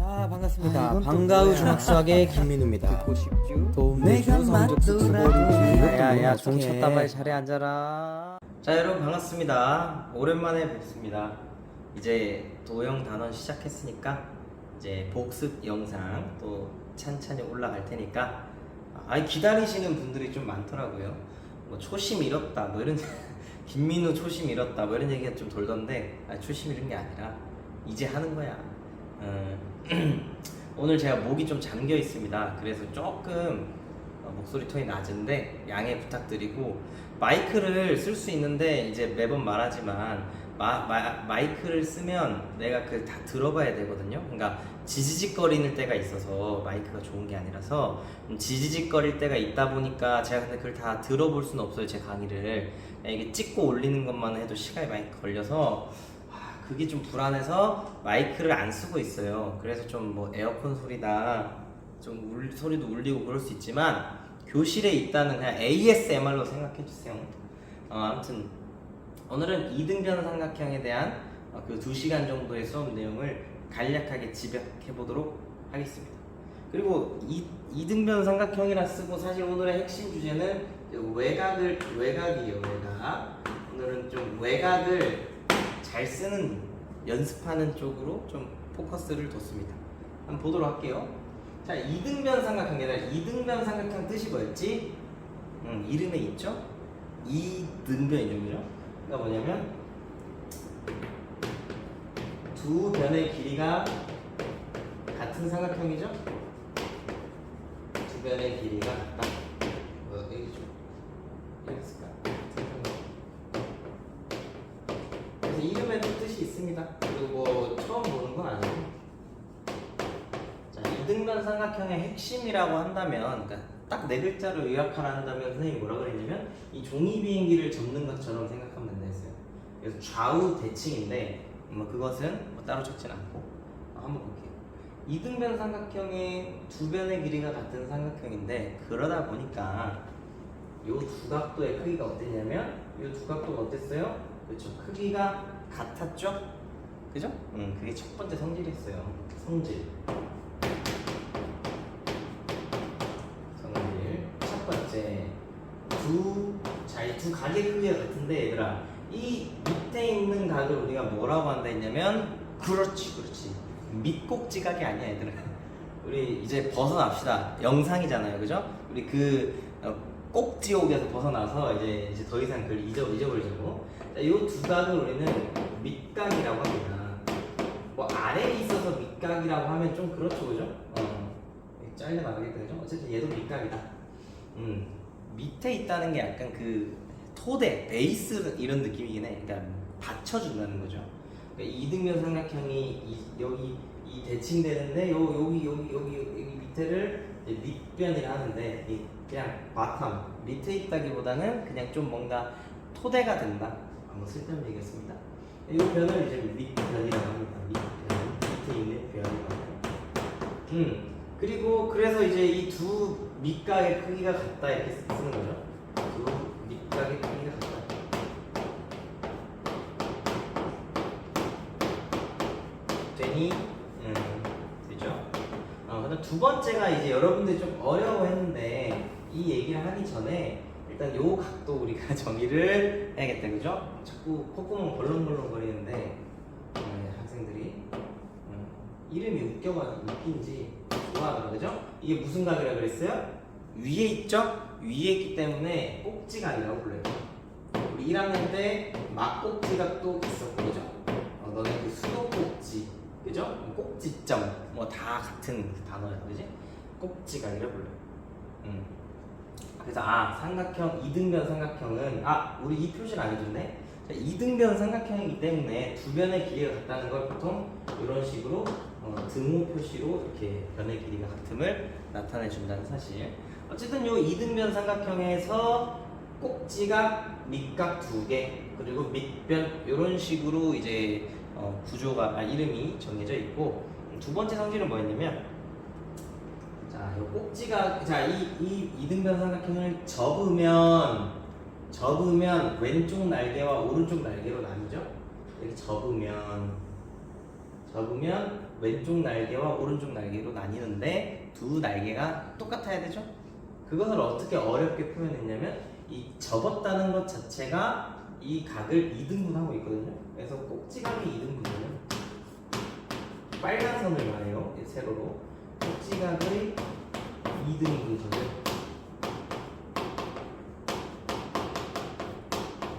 자, 반갑습니다. 이건 또 방과후 뭐야? 중학수학의 김민우입니다. 듣고 싶죠? 도움 내주 내가 성적 수고 맞더라도 종 쳤다 발 자리에 앉아라. 자, 여러분 반갑습니다. 오랜만에 뵙습니다. 이제 도형 단원 시작했으니까 이제 복습 영상 또 찬찬히 올라갈 테니까 기다리시는 분들이 좀 많더라고요. 뭐 초심 잃었다 뭐 이런 김민우 초심 잃었다 뭐 이런 얘기가 좀 돌던데 초심 잃은 게 아니라 이제 하는 거야. 오늘 제가 목이 좀 잠겨 있습니다. 그래서 조금 목소리 톤이 낮은데 양해 부탁드리고, 마이크를 쓸 수 있는데 이제 매번 말하지만 마이크를 쓰면 내가 그 다 들어봐야 되거든요. 그러니까 지지직거리는 때가 있어서 마이크가 좋은 게 아니라서 지지직거릴 때가 있다 보니까 제가 근데 그걸 다 들어볼 수는 없어요. 제 강의를 이게 찍고 올리는 것만 해도 시간이 많이 걸려서 그게 좀 불안해서 마이크를 안 쓰고 있어요. 그래서 좀 뭐 에어컨 소리나 좀 소리도 울리고 그럴 수 있지만 교실에 있다는 그냥 ASMR로 생각해 주세요. 아무튼 오늘은 이등변 삼각형에 대한 그 2시간 정도의 수업 내용을 간략하게 집약해 보도록 하겠습니다. 그리고 이등변 삼각형이라 쓰고 사실 오늘의 핵심 주제는 외곽이에요. 외곽. 오늘은 좀 외곽을 잘 쓰는 연습하는 쪽으로 좀 포커스를 뒀습니다. 한번 보도록 할게요. 자, 이등변 삼각형이라 이등변 삼각형 뜻이 뭐였지? 이름에 있죠? 이등변이죠, 그죠? 그러니까 뭐냐면 두 변의 길이가 같은 삼각형이죠? 두 변의 길이가 같다. 여기 좀 이렇게 쓸까? 그래서 이름에도 뜻이 있습니다. 그리고 뭐 처음 보는 건 아니고. 자, 이등변 삼각형의 핵심이라고 한다면, 그러니까 딱 네 글자로 요약하라 한다면 선생님이 뭐라 그랬냐면 이 종이 비행기를 접는 것처럼 생각하면 된다 했어요. 그래서 좌우 대칭인데 그것은 뭐 따로 적진 않고 한번 볼게요. 이등변 삼각형의 두 변의 길이가 같은 삼각형인데, 그러다 보니까 이 두 각도의 크기가 어땠냐면 이 두 각도가 어땠어요? 그렇죠. 크기가 같았죠? 그죠? 그게 첫 번째 성질이었어요. 성질. 첫 번째. 이 두 각의 크기가 같은데, 얘들아, 이 밑에 있는 각을 우리가 뭐라고 한다 했냐면, 그렇지. 밑꼭지각이 아니야, 얘들아. 우리 이제 벗어납시다. 영상이잖아요, 그죠? 우리 꼭지옥에서 벗어나서 이제 더 이상 그걸 잊어버리자고. 이 두 각을 우리는 밑각이라고 합니다. 뭐 아래에 있어서 밑각이라고 하면 좀 그렇죠, 그죠? 잘려 나가겠다, 그죠? 어쨌든 얘도 밑각이다. 밑에 있다는 게 약간 그 토대, 베이스 이런 느낌이긴 해. 그러니까 받쳐준다는 거죠. 그러니까 이등변 삼각형이 여기 대칭되는데 여기 밑에를 밑변이라 하는데, 그냥 바텀 밑에 있다기보다는 그냥 좀 뭔가 토대가 된다. 한번 쓸데없는 얘기했습니다. 이 변을 이제 밑변이라고 합니다. 밑에 있는 변이라고. 그리고 그래서 이제 이 두 밑각의 크기가 같다 이렇게 쓰는 거죠. 두 밑각의 크기가 같다. 되니? 되죠? 그다음 두 번째가 이제 여러분들이 좀 어려워했는데 이 얘기를 하기 전에 일단 요 각도 우리가 정의를 해야겠다, 그죠? 자꾸 콧구멍 벌렁벌렁 거리는데 학생들이 이름이 웃긴지 좋아하더라, 그죠? 이게 무슨 각이라고 그랬어요? 위에 있죠? 위에 있기 때문에 꼭지각이라고 불러요. 우리 1학년 때 막꼭지각도 있었고, 그죠? 너네 그 수도꼭지, 그죠? 꼭지점 뭐 다 같은 단어야, 그지? 꼭지각이라고 불러요. 그래서 삼각형, 이등변 삼각형은 우리 이 표시를 안 해줬네. 이등변 삼각형이기 때문에 두 변의 길이가 같다는 걸 보통 이런 식으로 등호 표시로 이렇게 변의 길이가 같음을 나타내 준다는 사실. 어쨌든 요 이등변 삼각형에서 꼭지각, 밑각 2개, 그리고 밑변 이런 식으로 이제 구조가 이름이 정해져 있고, 두 번째 성질은 뭐였냐면, 자, 요 꼭지각, 자, 이 이등변 삼각형을 접으면 왼쪽 날개와 오른쪽 날개로 나뉘죠. 이렇게 접으면 왼쪽 날개와 오른쪽 날개로 나뉘는데 두 날개가 똑같아야 되죠? 그것을 어떻게 어렵게 표현했냐면 이 접었다는 것 자체가 이 각을 2등분하고 있거든요. 그래서 꼭지각의 2등분은 빨간 선을 말해요. 이 세로로 꼭지각의 2등분선을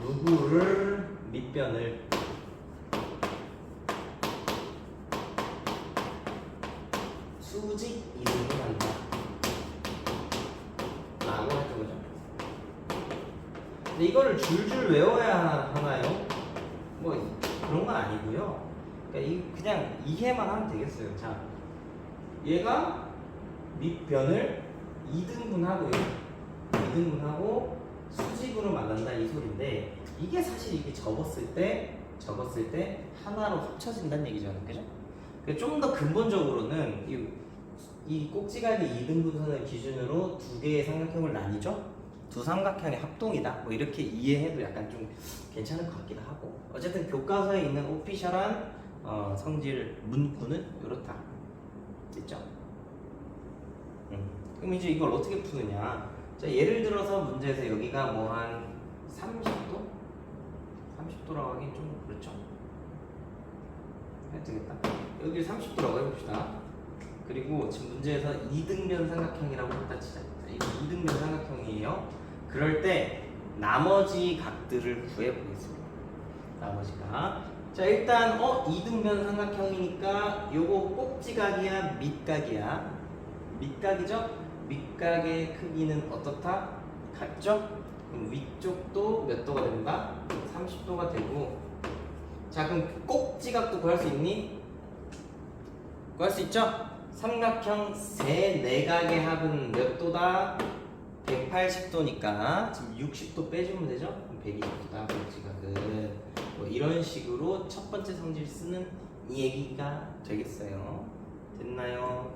누구를 밑변을 수직 2등분한다 라고 했던 거죠. 근데 이거를 줄줄 외워야 하나요? 뭐 그런 건 아니고요. 그러니까 그냥 이해만 하면 되겠어요. 자, 얘가 밑변을 2등분하고요. 2등분하고 수직으로 만든다 이 소리인데 이게 사실 이게 접었을 때 하나로 합쳐진다는 얘기잖아요. 그죠? 좀 더 근본적으로는 이 꼭지각의 2등분선을 기준으로 두 개의 삼각형을 나뉘죠? 두 삼각형의 합동이다. 뭐 이렇게 이해해도 약간 좀 괜찮을 것 같기도 하고. 어쨌든 교과서에 있는 오피셜한 성질 문구는 이렇다. 됐죠? 그럼 이제 이걸 어떻게 푸느냐? 자, 예를 들어서 문제에서 여기가 뭐 한 30도? 30도라고 하긴 좀 그렇죠? 해도 되겠다. 여기를 30도라고 해봅시다. 그리고 지금 문제에서 2등변 삼각형이라고 했다 치자. 이거 2등변 삼각형이에요. 그럴 때 나머지 각들을 구해보겠습니다. 나머지가. 자, 일단 2등변 삼각형이니까 요거 꼭지각이야 밑각이야? 밑각이죠? 밑각의 크기는 어떻다? 같죠? 그럼 위쪽도 몇 도가 된다? 30도가 되고. 자, 그럼 꼭지각도 구할 수 있니? 구할 수 있죠? 삼각형 세 내각의 합은 몇 도다? 180도니까 지금 60도 빼주면 되죠? 그럼 120도다 꼭지각은. 뭐 이런 식으로 첫 번째 성질 쓰는 이 얘기가 되겠어요. 됐나요?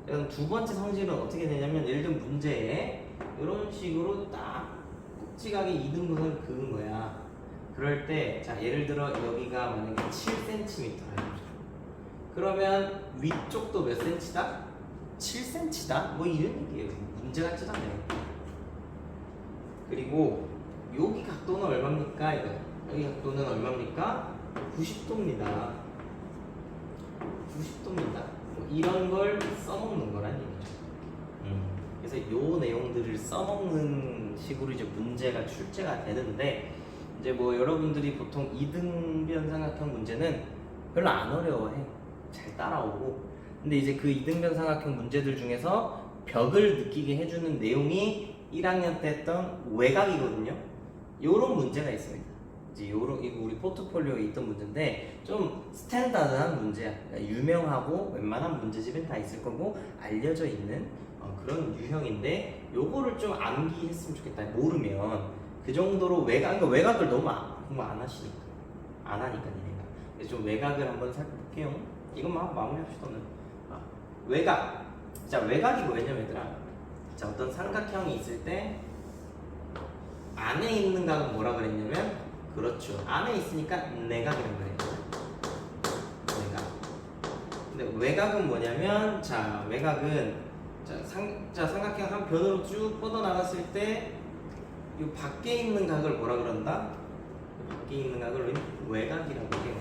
그럼 두 번째 성질은 어떻게 되냐면 예를 들면 문제에 이런 식으로 딱 꼭지각의 2등분을 그은 거야. 그럴 때 자 예를 들어 여기가 만약에 7cm 해보자. 그러면 위쪽도 몇 cm다? 7cm다? 뭐 이런 얘기예요. 문제 같지도 않아요. 그리고 여기 각도는 얼마입니까? 이거 여기 각도는 얼마입니까? 90도입니다. 90도입니다. 뭐 이런 걸 써먹는 거란 얘기죠. 그래서 요 내용들을 써먹는 식으로 이제 문제가 출제가 되는데 이제 뭐 여러분들이 보통 2등변 삼각형 문제는 별로 안 어려워해. 잘 따라오고. 근데 이제 그 2등변 삼각형 문제들 중에서 벽을 느끼게 해주는 내용이 1학년 때 했던 외곽이거든요. 요런 문제가 있습니다. 이제 요런 이거 우리 포트폴리오에 있던 문제인데 좀 스탠다드한 문제야. 그러니까 유명하고 웬만한 문제집엔 다 있을 거고 알려져 있는 그런 유형인데 요거를 좀 암기했으면 좋겠다. 모르면 그 정도로 그러니까 외곽을 너무 안 하시니까 안 하니까 니네가. 그래서 좀 외곽을 한번 살펴볼게요. 이것만 하고 마무리합시다. 오늘. 외곽. 자, 외곽이 뭐였냐면 얘들아. 자, 어떤 삼각형이 있을 때 안에 있는 각은 뭐라 그랬냐면 그렇죠. 안에 있으니까 내각이라고 그래요. 내각. 근데 외곽은 뭐냐면 자, 외곽은 삼각형 한 변으로 쭉 뻗어 나갔을 때 이 밖에 있는 각을 뭐라 그런다? 밖에 있는 각을 외곽이라고 해요.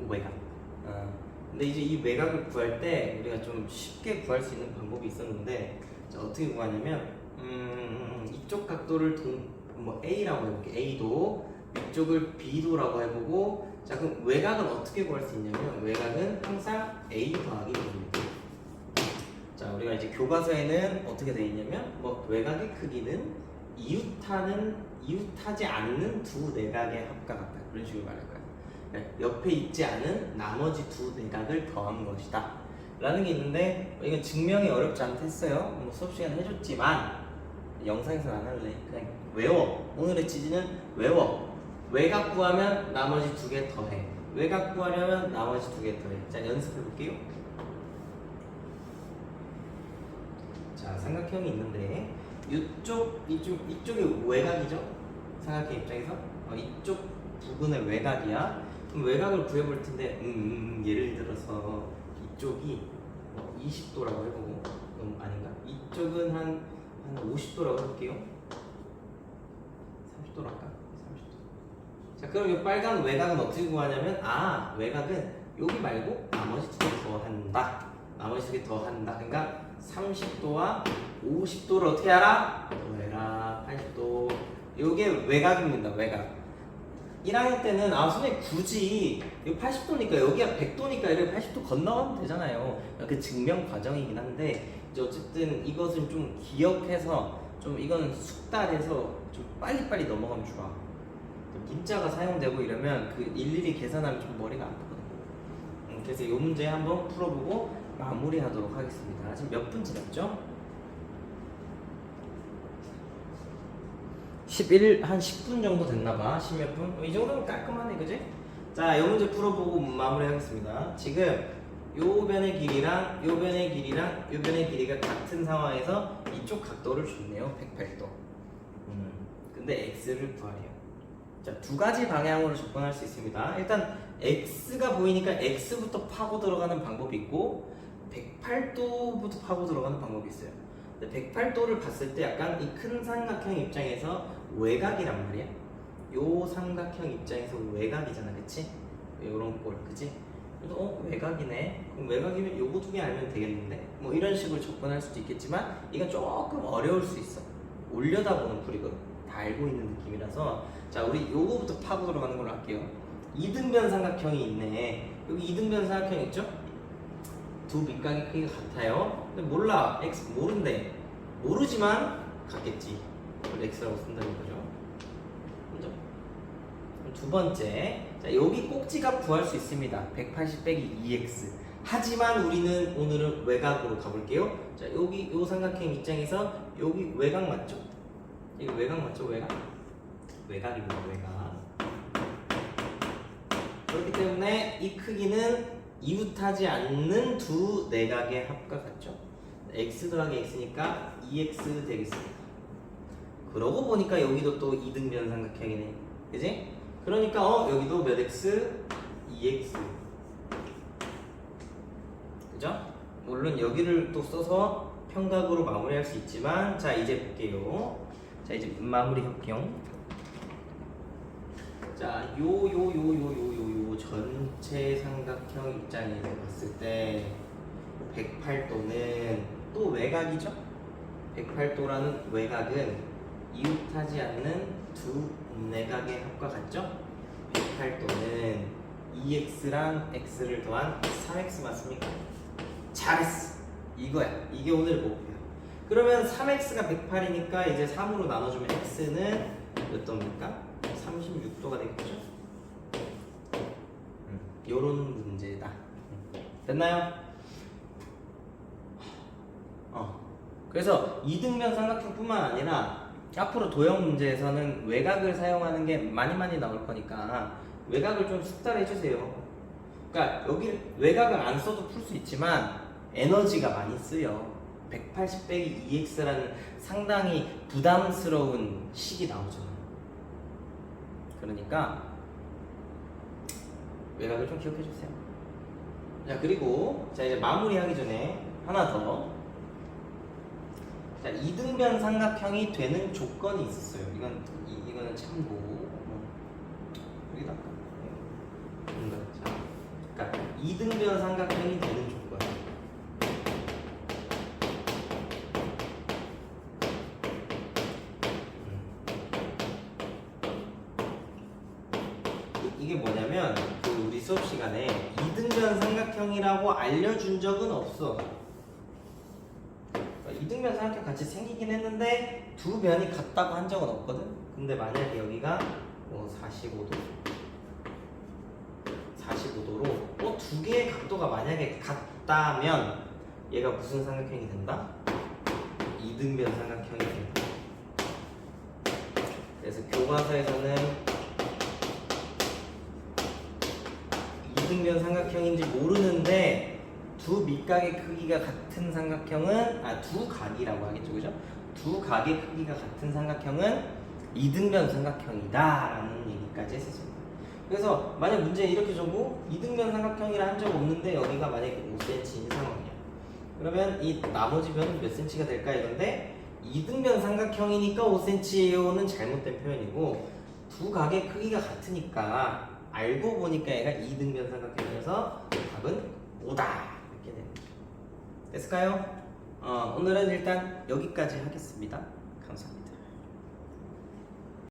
외곽. 근데 이제 이 외곽을 구할 때 우리가 좀 쉽게 구할 수 있는 방법이 있었는데 자, 어떻게 구하냐면 이쪽 각도를 뭐 A라고 해볼게. A도 이쪽을 B도라고 해보고 자 그럼 외곽은 어떻게 구할 수 있냐면 외곽은 항상 A 더하기 B입니다. 자 우리가 이제 교과서에는 어떻게 되어 있냐면 뭐 외곽의 크기는 이웃하지 않는 두 내각의 합과 같다. 그런 식으로 말할 거야. 옆에 있지 않은 나머지 두 내각을 더한 것이다 라는 게 있는데 이건 증명이 어렵지 않겠어요. 뭐 수업 시간에 해줬지만 영상에서는 안 할래. 그냥 외워. 오늘의 취지는 외워. 외곽 구하면 나머지 두 개 더해. 외곽 구하려면 나머지 두 개 더해. 자 연습해 볼게요. 자 삼각형이 있는데 이쪽이 외곽이죠. 삼각형 입장에서 이쪽 부분의 외곽이야. 그럼 외곽을 구해볼 텐데 예를 들어서 이쪽이 20도라고 해보고 아닌가? 이쪽은 한 50도라고 해볼게요. 30도로 할까? 30도. 자, 그럼 이 빨간 외곽은 어떻게 구하냐면 외곽은 여기 말고 나머지 두 개 더한다. 나머지 두 개 더한다. 그러니까 30도와 50도를 어떻게 알아? 더해라. 80도. 요게 외곽입니다. 외곽. 1학년 때는 선생님 굳이 이거 80도니까 여기가 100도니까 이렇게 80도 건너가면 되잖아요. 그 증명 과정이긴 한데 이제 어쨌든 이것은 좀 기억해서 좀 이거는 숙달해서 좀 빨리빨리 넘어가면 좋아. 문자가 사용되고 이러면 그 일일이 계산하면 좀 머리가 아프거든요. 그래서 이 문제 한번 풀어보고 마무리하도록 하겠습니다. 지금 몇 분 지났죠? 한 10분 정도 됐나봐. 10몇 분? 이 정도면 깔끔하네, 그지? 자, 이 문제 풀어보고 마무리하겠습니다. 지금 요 변의 길이랑 요 변의 길이랑 요 변의 길이가 같은 상황에서 이쪽 각도를 줬네요. 108도. 근데 x를 구하래요. 자, 두 가지 방향으로 접근할 수 있습니다. 일단 x가 보이니까 x부터 파고 들어가는 방법이 있고 108도부터 파고 들어가는 방법이 있어요. 108도를 봤을 때 약간 이 큰 삼각형 입장에서 외곽이란 말이야. 요 삼각형 입장에서 외곽이잖아, 그치? 요런 꼴, 그치? 그래서 외곽이네. 그럼 외곽이면 요거 두 개 알면 되겠는데? 뭐 이런 식으로 접근할 수도 있겠지만 이건 조금 어려울 수 있어. 올려다보는 풀이거든. 다 알고 있는 느낌이라서 자, 우리 요거부터 파고 들어가는 걸로 할게요. 이등변 삼각형이 있네. 여기 이등변 삼각형 있죠? 두 밑각의 크기가 같아요. 근데 몰라. x 모른대. 모르지만 같겠지. 그걸 x라고 쓴다는 거죠. 먼저. 두 번째. 자, 여기 꼭지값 구할 수 있습니다. 180 빼기 2x. 하지만 우리는 오늘은 외곽으로 가볼게요. 자, 여기 요 삼각형 입장에서 여기 외곽 맞죠? 이거 외곽 맞죠? 외곽? 외곽입니다. 외곽. 그렇기 때문에 이 크기는 이웃하지 않는 두 내각의 합과 같죠? x 더하기 x니까 2x 되겠습니다. 그러고 보니까 여기도 또 이등변 삼각형이네. 그지? 그러니까 여기도 몇 x? 2x. 그죠? 물론 여기를 또 써서 평각으로 마무리할 수 있지만 자, 이제 볼게요. 자, 이제 마무리 할게요. 자, 요 전체 삼각형 입장에서 봤을 때 108도는 또 외곽이죠? 108도라는 외곽은 이웃하지 않는 두 내각의 합과 같죠? 108도는 2x랑 x를 더한 3x 맞습니까? 잘했어! 이거야. 이게 오늘 목표야. 그러면 3x가 108이니까 이제 3으로 나눠주면 x는 몇 도입니까? 36도가 되겠죠? 요런 문제다. 됐나요? 그래서 이등변 삼각형뿐만 아니라 앞으로 도형 문제에서는 외곽을 사용하는 게 많이 나올 거니까 외곽을 좀 숙달해 주세요. 그러니까 여기 외곽을 안 써도 풀 수 있지만 에너지가 많이 쓰여. 180 빼기 2x라는 상당히 부담스러운 식이 나오잖아. 그러니까 외곽을 좀 기억해 주세요. 자, 그리고 자, 이제 마무리하기 전에 하나 더. 자, 이등변 삼각형이 되는 조건이 있었어요. 이거는 참고. 여기다 할까? 자, 그러니까 이등변 삼각형이 되는 조건. 이게 뭐냐면 우리 수업 시간에 이등변 삼각형이라고 알려준 적은 없어. 이등변 삼각형 같이 생기긴 했는데 두 변이 같다고 한 적은 없거든. 근데 만약에 여기가 45도로 두 개의 각도가 만약에 같다면 얘가 무슨 삼각형이 된다? 이등변 삼각형이 된다. 그래서 교과서에서는 이등변 삼각형인지 모르는데 두 밑각의 크기가 같은 삼각형은 두 각이라고 하겠죠, 그죠? 두 각의 크기가 같은 삼각형은 이등변 삼각형이다 라는 얘기까지 했었습니다. 그래서 만약 문제에 이렇게 줘고 이등변 삼각형이라 한 적 없는데 여기가 만약에 5cm인 상황이야. 그러면 이 나머지 변은 몇 cm가 될까 이건데 이등변 삼각형이니까 5cm예요는 잘못된 표현이고 두 각의 크기가 같으니까 알고 보니까 얘가 이등변 삼각형이어서 답은 5다 이렇게 됩니다. 됐을까요? 오늘은 일단 여기까지 하겠습니다. 감사합니다.